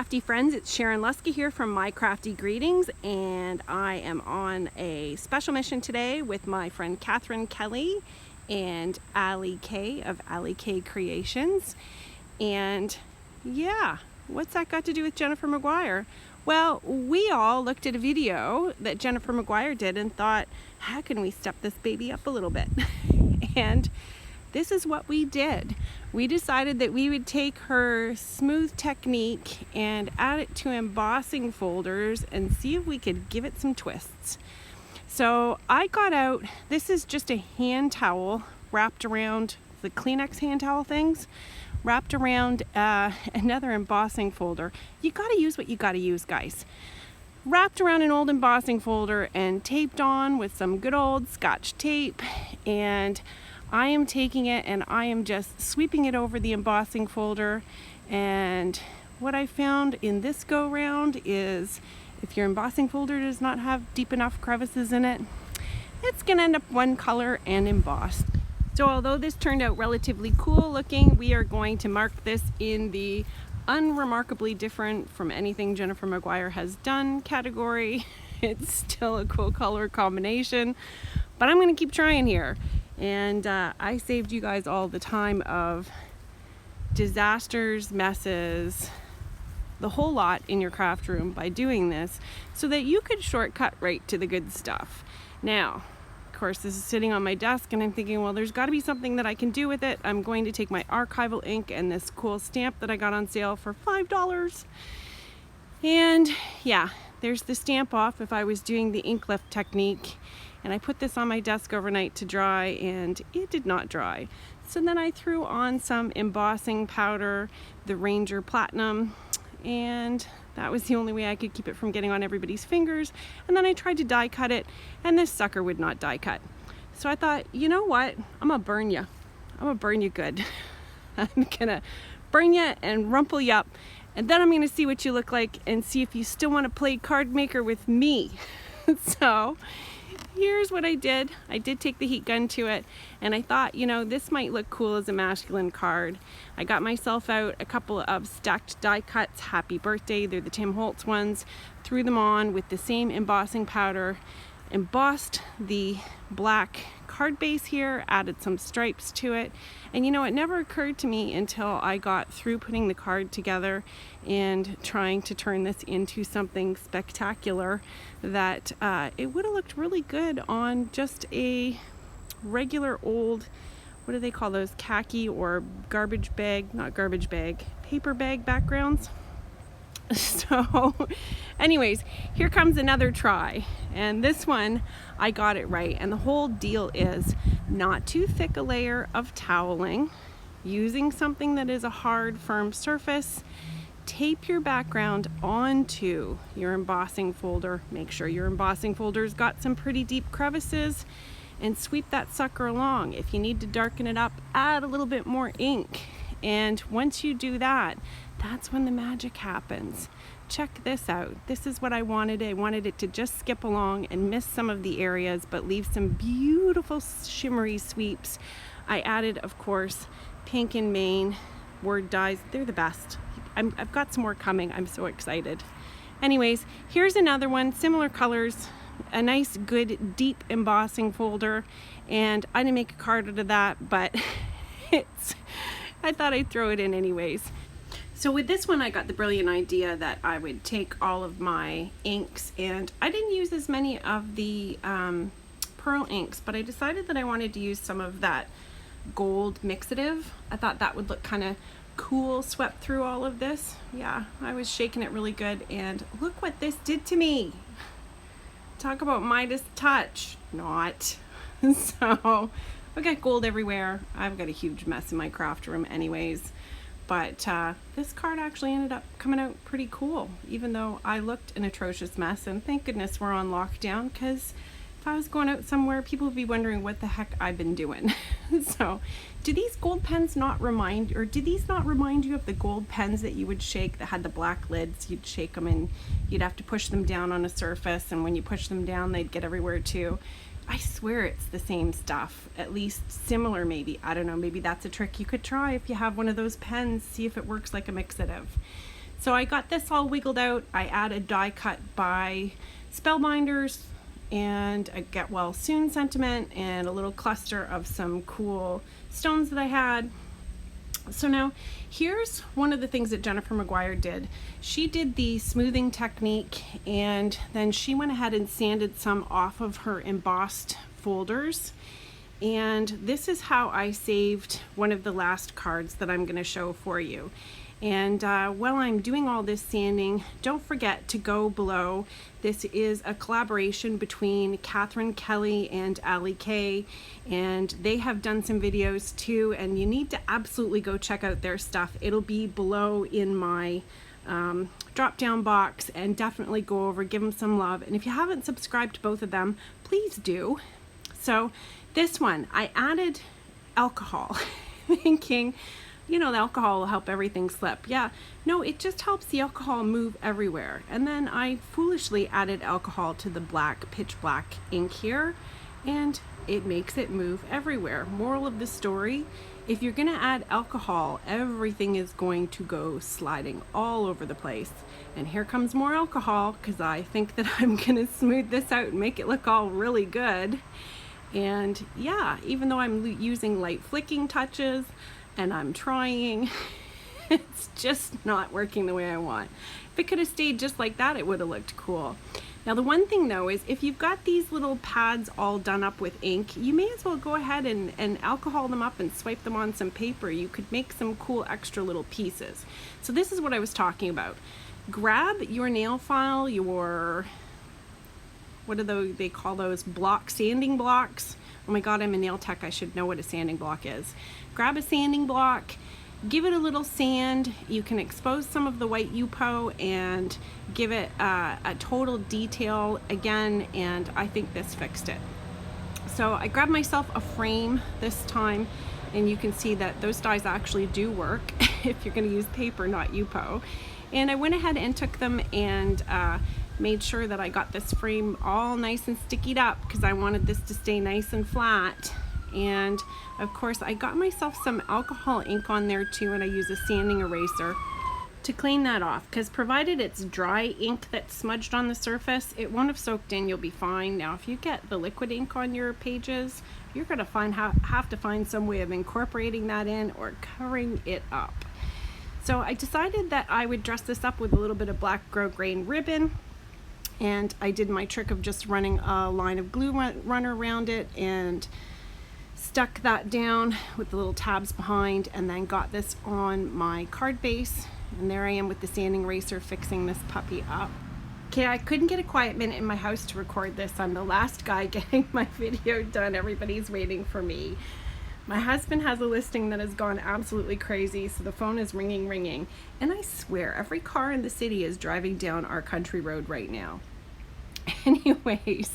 crafty friends, it's Sharon Lusky here from My Crafty Greetings, and I am on a special mission today with my friend Katharine Kelly and Alli K of Alli K Creations. And yeah, what's that got to do with Jennifer McGuire? Well, we all looked at a video that Jennifer McGuire did and thought, how can we step this baby up a little bit? And this is what we did. We decided that we would take her smooth technique and add it to embossing folders and see if we could give it some twists. So I got out, this is just a hand towel wrapped around the Kleenex hand towel things, wrapped around another embossing folder. You gotta use what you gotta use, guys. Wrapped around an old embossing folder and taped on with some good old Scotch tape, and I am taking it and I am just sweeping it over the embossing folder. And what I found in this go round is if your embossing folder does not have deep enough crevices in it, it's gonna end up one color and embossed. So although this turned out relatively cool looking, we are going to mark this in the unremarkably different from anything Jennifer McGuire has done category. It's still a cool color combination, but I'm gonna keep trying here. And I saved you guys all the time of disasters, messes, the whole lot in your craft room by doing this so that you could shortcut right to the good stuff. Now, of course, this is sitting on my desk and I'm thinking, well, there's got to be something that I can do with it. I'm going to take my archival ink and this cool stamp that I got on sale for $5. And yeah, there's the stamp off if I was doing the ink lift technique. And I put this on my desk overnight to dry and it did not dry. So then I threw on some embossing powder, the Ranger Platinum, and that was the only way I could keep it from getting on everybody's fingers. And then I tried to die cut it and this sucker would not die cut. So I thought, you know what? I'm gonna burn you. I'm gonna burn you good. I'm gonna burn you and rumple you up. And then I'm gonna see what you look like and see if you still wanna play card maker with me. So here's what I did. I did take the heat gun to it and I thought, you know, this might look cool as a masculine card. I got myself out a couple of stacked die cuts, Happy Birthday, they're the Tim Holtz ones, threw them on with the same embossing powder, embossed the black card base here, added some stripes to it. And you know, it never occurred to me until I got through putting the card together and trying to turn this into something spectacular that it would have looked really good on just a regular old, what do they call those, khaki or garbage bag, not garbage bag, paper bag backgrounds. So anyways, here comes another try, and this one I got it right. And the whole deal is not too thick a layer of toweling, using something that is a hard, firm surface. Tape your background onto your embossing folder. Make sure your embossing folder's got some pretty deep crevices and sweep that sucker along. If you need to darken it up, add a little bit more ink. And once you do that, that's when the magic happens. Check this out. This is what I wanted. I wanted it to just skip along and miss some of the areas, but leave some beautiful shimmery sweeps. I added, of course, pink and Maine word dyes. They're the best. I've got some more coming. I'm so excited. Anyways, here's another one, similar colors, a nice, good, deep embossing folder. And I didn't make a card out of that, but I thought I'd throw it in anyways. So with this one, I got the brilliant idea that I would take all of my inks, and I didn't use as many of the pearl inks, but I decided that I wanted to use some of that gold mixative. I thought that would look kind of cool swept through all of this. Yeah, I was shaking it really good, and look what this did to me. Talk about Midas touch. Not. So I've got gold everywhere. I've got a huge mess in my craft room anyways. But this card actually ended up coming out pretty cool, even though I looked an atrocious mess. And thank goodness we're on lockdown, because if I was going out somewhere, people would be wondering what the heck I've been doing. So do these gold pens not remind, or did these not remind you of the gold pens that you would shake that had the black lids? You'd shake them and you'd have to push them down on a surface, and when you push them down, they'd get everywhere too. I swear it's the same stuff, at least similar maybe. I don't know, maybe that's a trick you could try if you have one of those pens, see if it works like a mixative. So I got this all wiggled out. I added die cut by Spellbinders and a Get Well Soon sentiment and a little cluster of some cool stones that I had. So now here's one of the things that Jennifer McGuire did. She did the smoothing technique, and then she went ahead and sanded some off of her embossed folders. And this is how I saved one of the last cards that I'm going to show for you. And while I'm doing all this sanding, don't forget to go below. This is a collaboration between Katharine Kelly and Alli K, and they have done some videos too, and you need to absolutely go check out their stuff. It'll be below in my drop down box, and definitely go over, give them some love. And if you haven't subscribed to both of them, please do. So this one, I added alcohol, thinking, you know, the alcohol will help everything slip. Yeah, no, it just helps the alcohol move everywhere. And then I foolishly added alcohol to the black, pitch black ink here, and it makes it move everywhere. Moral of the story, if you're gonna add alcohol, everything is going to go sliding all over the place. And here comes more alcohol, because I think that I'm gonna smooth this out and make it look all really good. And yeah, even though I'm using light flicking touches, and I'm trying, it's just not working the way I want. If it could have stayed just like that, it would have looked cool. Now the one thing though is, if you've got these little pads all done up with ink, you may as well go ahead and alcohol them up and swipe them on some paper. You could make some cool extra little pieces. So this is what I was talking about. Grab your nail file, your, what do they call those, sanding blocks? Oh my God, I'm a nail tech, I should know what a sanding block is. Grab a sanding block, give it a little sand. You can expose some of the white Yupo and give it a total detail again, and I think this fixed it. So I grabbed myself a frame this time, and you can see that those dies actually do work if you're going to use paper, not Yupo. And I went ahead and took them and made sure that I got this frame all nice and stickied up, because I wanted this to stay nice and flat. And of course I got myself some alcohol ink on there too, and I use a sanding eraser to clean that off, because provided it's dry ink that's smudged on the surface, it won't have soaked in, you'll be fine. Now if you get the liquid ink on your pages, you're going to have to find some way of incorporating that in or covering it up. So I decided that I would dress this up with a little bit of black grosgrain ribbon, and I did my trick of just running a line of glue runner around it and stuck that down with the little tabs behind, and then got this on my card base. And there I am with the sanding eraser fixing this puppy up. Okay, I couldn't get a quiet minute in my house to record this. I'm the last guy getting my video done. Everybody's waiting for me. My husband has a listing that has gone absolutely crazy, so the phone is ringing. And I swear, every car in the city is driving down our country road right now. Anyways,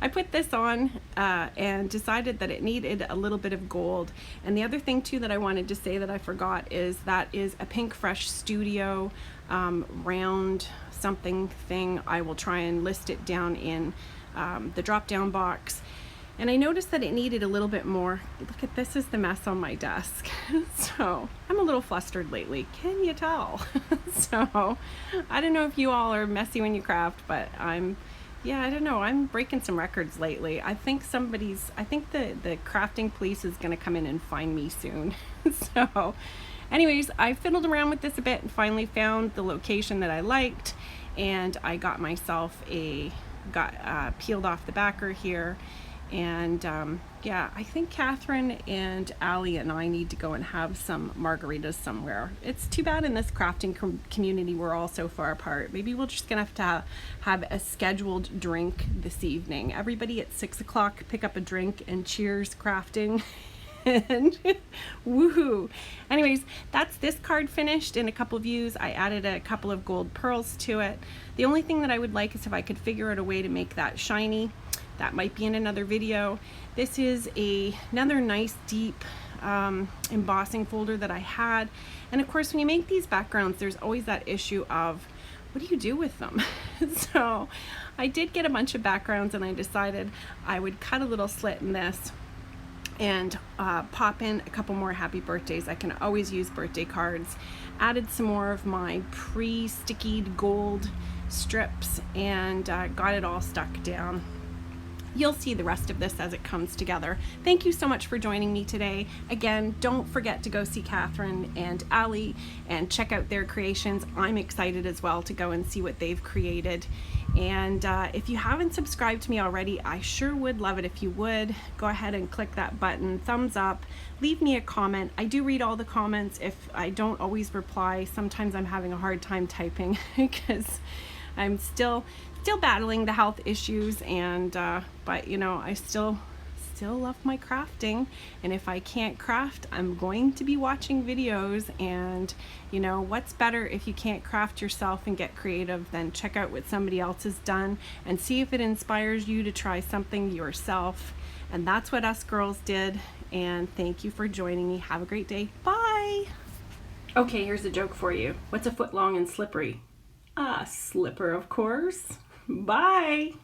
I put this on and decided that it needed a little bit of gold. And the other thing too that I wanted to say that I forgot is that is a Pink Fresh Studio round something thing. I will try and list it down in the drop down box. And I noticed that it needed a little bit more. Look at this, is the mess on my desk. So I'm a little flustered lately, can you tell? So I don't know if you all are messy when you craft, but yeah, I don't know, I'm breaking some records lately. I think the crafting police is gonna come in and find me soon. So anyways, I fiddled around with this a bit and finally found the location that I liked, and I got myself peeled off the backer here. And yeah, I think Katharine and Alli and I need to go and have some margaritas somewhere. It's too bad in this crafting community we're all so far apart. Maybe we're just gonna have to have a scheduled drink this evening. Everybody at 6 o'clock pick up a drink and cheers crafting. And woohoo. Anyways, that's this card finished in a couple views. I added a couple of gold pearls to it. The only thing that I would like is if I could figure out a way to make that shiny. That might be in another video. This is another nice deep embossing folder that I had. And of course, when you make these backgrounds, there's always that issue of, what do you do with them? So I did get a bunch of backgrounds, and I decided I would cut a little slit in this and pop in a couple more happy birthdays. I can always use birthday cards. Added some more of my pre-stickied gold strips and got it all stuck down. You'll see the rest of this as it comes together. Thank you so much for joining me today. Again, don't forget to go see Katharine and Alli and check out their creations. I'm excited as well to go and see what they've created. And if you haven't subscribed to me already, I sure would love it if you would. Go ahead and click that button, thumbs up, leave me a comment. I do read all the comments. If I don't always reply, sometimes I'm having a hard time typing because I'm still battling the health issues, and but you know, I still love my crafting, and if I can't craft, I'm going to be watching videos. And you know, what's better if you can't craft yourself and get creative than check out what somebody else has done and see if it inspires you to try something yourself. And that's what us girls did. And thank you for joining me. Have a great day. Bye. Okay, here's a joke for you. What's a foot long and slippery? A slipper, of course. Bye.